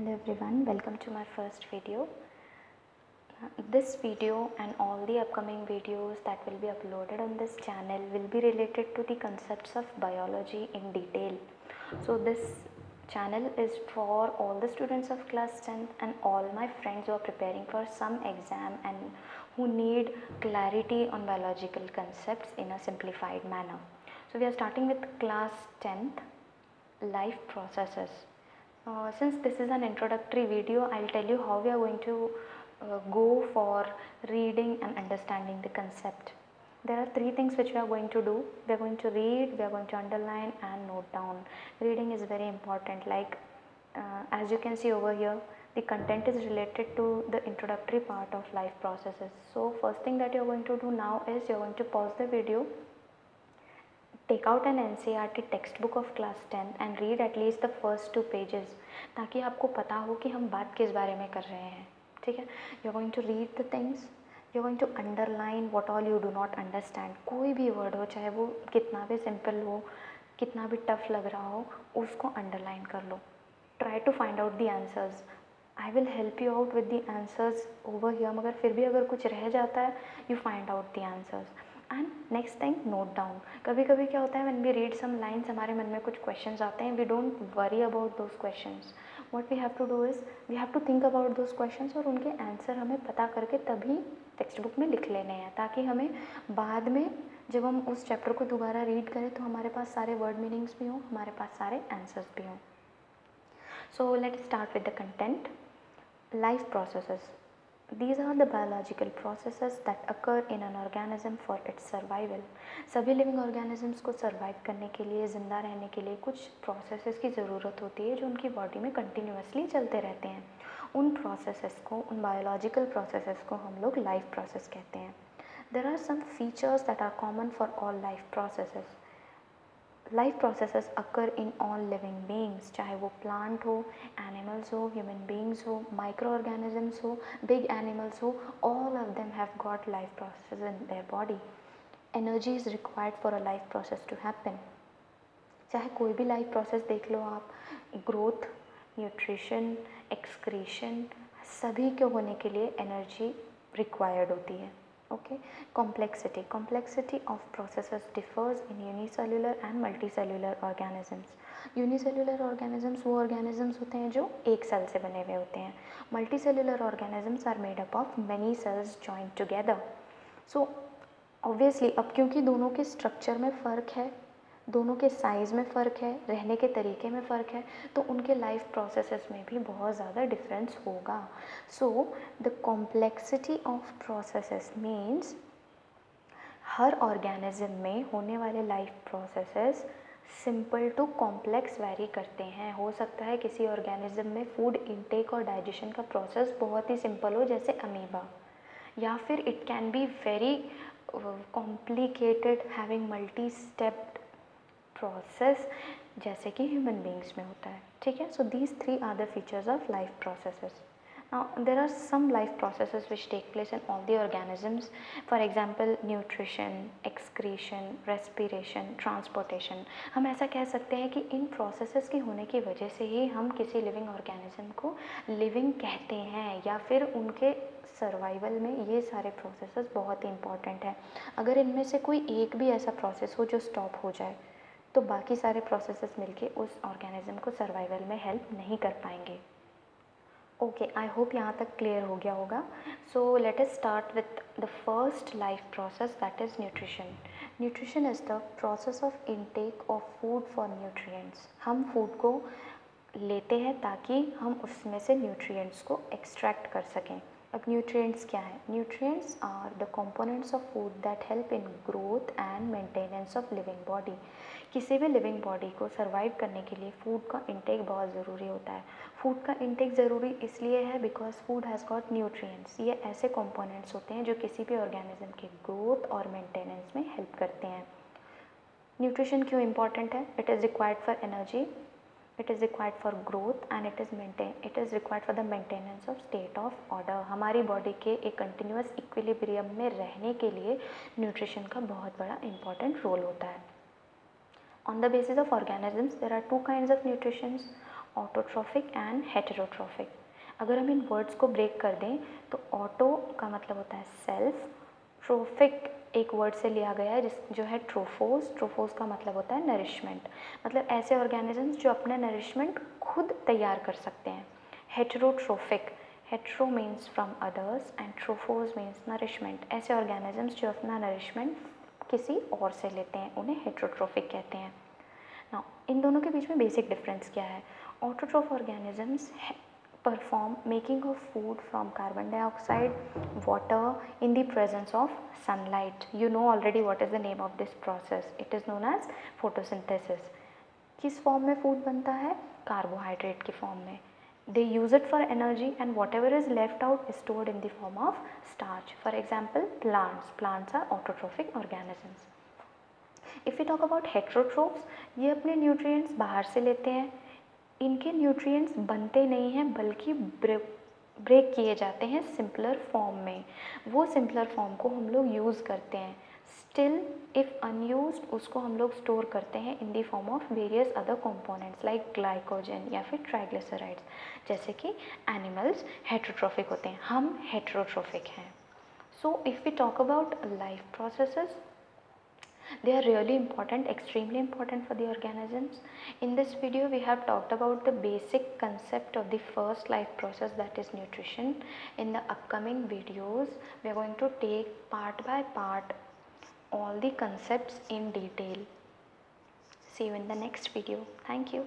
Hello everyone, welcome to my first video. This video and all the upcoming videos that will be uploaded on this channel will be related to the concepts of biology in detail. So this channel is for all the students of class 10th and all my friends who are preparing for some exam and who need clarity on biological concepts in a simplified manner. So we are starting with class 10th, life processes. Since this is an introductory video, I'll tell you how we are going to go for reading and understanding the concept. There are three things which we are going to do. We are going to read, we are going to underline and note down. Reading is very important, like as you can see over here, the content is related to the introductory part of life processes. So first thing that you are going to do now is you are going to pause the video, take out an NCERT textbook of class 10 and read at least the first 2 pages, ताकि आपको पता हो कि हम बात किस बारे में कर रहे हैं. ठीक है, you are going to read the things, you are going to underline what all you do not understand. कोई भी वर्ड हो, चाहे वो कितना भी सिंपल हो, कितना भी टफ लग रहा हो, उसको अंडरलाइन कर लो. Try to find out the answers. I will help you out with the answers over here, मगर फिर भी अगर कुछ रह जाता है, you find out the answers. And next thing, note down. कभी कभी क्या होता है, when we read some lines, हमारे मन में कुछ क्वेश्चंस आते हैं, we don't worry about those questions. What we have to do is we have to think about those questions और उनके आंसर हमें पता करके तभी टेक्स्ट बुक में लिख लेने हैं, ताकि हमें बाद में जब हम उस चैप्टर को दोबारा रीड करें तो हमारे पास सारे वर्ड मीनिंग्स भी हों, हमारे पास सारे आंसर्स भी हों. So let's start with the content. Life processes. These are the biological processes that occur in an organism for its survival. सभी लिविंग ऑर्गेनिजम्स को सर्वाइव करने के लिए, ज़िंदा रहने के लिए कुछ प्रोसेसेस की ज़रूरत होती है जो उनकी बॉडी में कंटिन्यूसली चलते रहते हैं. उन प्रोसेसेस को, उन बायोलॉजिकल प्रोसेसेस को हम लोग लाइफ प्रोसेस कहते हैं. There are some features that are common for all life processes. Life processes occur in all living beings, चाहे वो प्लांट हो, एनिमल्स हो, ह्यूमन बींग्स हो, माइक्रो ऑर्गेनिजम्स हो, बिग एनिमल्स हो, all of them have got life processes in their body. Energy is required for a life process to happen. चाहे कोई भी लाइफ प्रोसेस देख लो आप, ग्रोथ, न्यूट्रिशन, एक्सक्रीशन, सभी के होने के लिए एनर्जी रिक्वायर्ड होती है. Okay, complexity of processes differs in unicellular and multicellular organisms. Unicellular organisms वो organisms होते हैं जो एक सेल से बने हुए होते हैं. Multicellular organisms are made up of many cells joined together. So obviously अब क्योंकि दोनों के स्ट्रक्चर में फ़र्क है, दोनों के साइज़ में फ़र्क है, रहने के तरीके में फ़र्क है, तो उनके लाइफ प्रोसेसेस में भी बहुत ज़्यादा डिफरेंस होगा. So the complexity of processes means हर ऑर्गेनिज्म में होने वाले life processes simple to complex vary करते हैं. हो सकता है किसी ऑर्गेनिज्म में फूड इनटेक और डाइजेशन का प्रोसेस बहुत ही सिंपल हो, जैसे अमीबा, या फिर it can be very complicated having multi stepped process, जैसे कि ह्यूमन बींग्स में होता है. ठीक है, so these 3 are the features of life processes. Now there are some life processes which take place in all the organisms. For example nutrition, excretion, respiration, transportation. हम ऐसा कह सकते हैं कि इन प्रोसेसेस के होने की वजह से ही हम किसी लिविंग ऑर्गेनिज्म को लिविंग कहते हैं, या फिर उनके सर्वाइवल में ये सारे प्रोसेसेस बहुत ही इंपॉर्टेंट हैं. अगर इनमें से कोई एक भी ऐसा प्रोसेस हो जो स्टॉप हो जाए, तो बाकी सारे प्रोसेसेस मिलके उस ऑर्गेनिज्म को सर्वाइवल में हेल्प नहीं कर पाएंगे. ओके, आई होप यहाँ तक क्लियर हो गया होगा. So let us start with the first life process, that is nutrition. Nutrition is the process of intake of food for nutrients. हम फूड को लेते हैं ताकि हम उसमें से न्यूट्रिएंट्स को एक्सट्रैक्ट कर सकें. अब न्यूट्रिएंट्स क्या है? Nutrients are the components of food that help in growth and maintenance of living body. किसी भी लिविंग बॉडी को सर्वाइव करने के लिए फूड का इंटेक बहुत ज़रूरी होता है. फूड का इंटेक ज़रूरी इसलिए है because food has got nutrients. ये ऐसे कंपोनेंट्स होते हैं जो किसी भी ऑर्गेनिज्म के ग्रोथ और मेंटेनेंस में हेल्प करते हैं. न्यूट्रिशन क्यों इम्पॉर्टेंट है? It is required for energy, it is required for growth and it is required for the maintenance of state of order. हमारी बॉडी के एक कंटिन्यूस इक्विलिब्रियम में रहने के लिए न्यूट्रिशन का बहुत बड़ा इंपॉर्टेंट रोल होता है. On the basis of organisms, there are 2 kinds of nutritions. Autotrophic and heterotrophic. अगर हम इन वर्ड्स को ब्रेक कर दें तो ऑटो का मतलब होता है सेल्फ, ट्रोफिक एक वर्ड से लिया गया है जो है ट्रोफोस। ट्रोफोस का मतलब होता है नरिशमेंट, मतलब ऐसे ऑर्गेनिजम्स जो अपना नरिशमेंट खुद तैयार कर सकते हैं। Heterotrophic, hetero means from others and trophos means nourishment, ऐसे ऑर्गेनिजम्स जो अपना नरिशमेंट किसी और से लेते हैं उन्हें हेटेरोट्रोफिक कहते हैं। नाउ इन दोनों के बीच में बेसिक डिफरेंस क्या है? Autotroph organisms perform making of food from carbon dioxide, water in the presence of sunlight. You know already what is the name of this process. It is known as photosynthesis. किस form में food बनता है? Carbohydrate की form में. They use it for energy and whatever is left out is stored in the form of starch. For example, plants. Plants are autotrophic organisms. If we talk about heterotrophs, ये अपने nutrients बाहर से लेते हैं. इनके nutrients बनते नहीं हैं बल्कि ब्रेक किए जाते हैं सिंपलर फॉर्म में. वो सिंपलर फॉर्म को हम लोग यूज़ करते हैं. स्टिल इफ़ अनयूज्ड उसको हम लोग स्टोर करते हैं in the form of various other components like glycogen या फिर ट्राइग्लिसराइड्स. जैसे कि एनिमल्स हेटेरोट्रोफिक होते हैं, हम हेटेरोट्रोफिक हैं. So if we talk about life processes, they are really important, extremely important for the organisms. In this video we have talked about the basic concept of the first life process, that is nutrition. In the upcoming videos we are going to take part by part all the concepts in detail. See you in the next video. Thank you.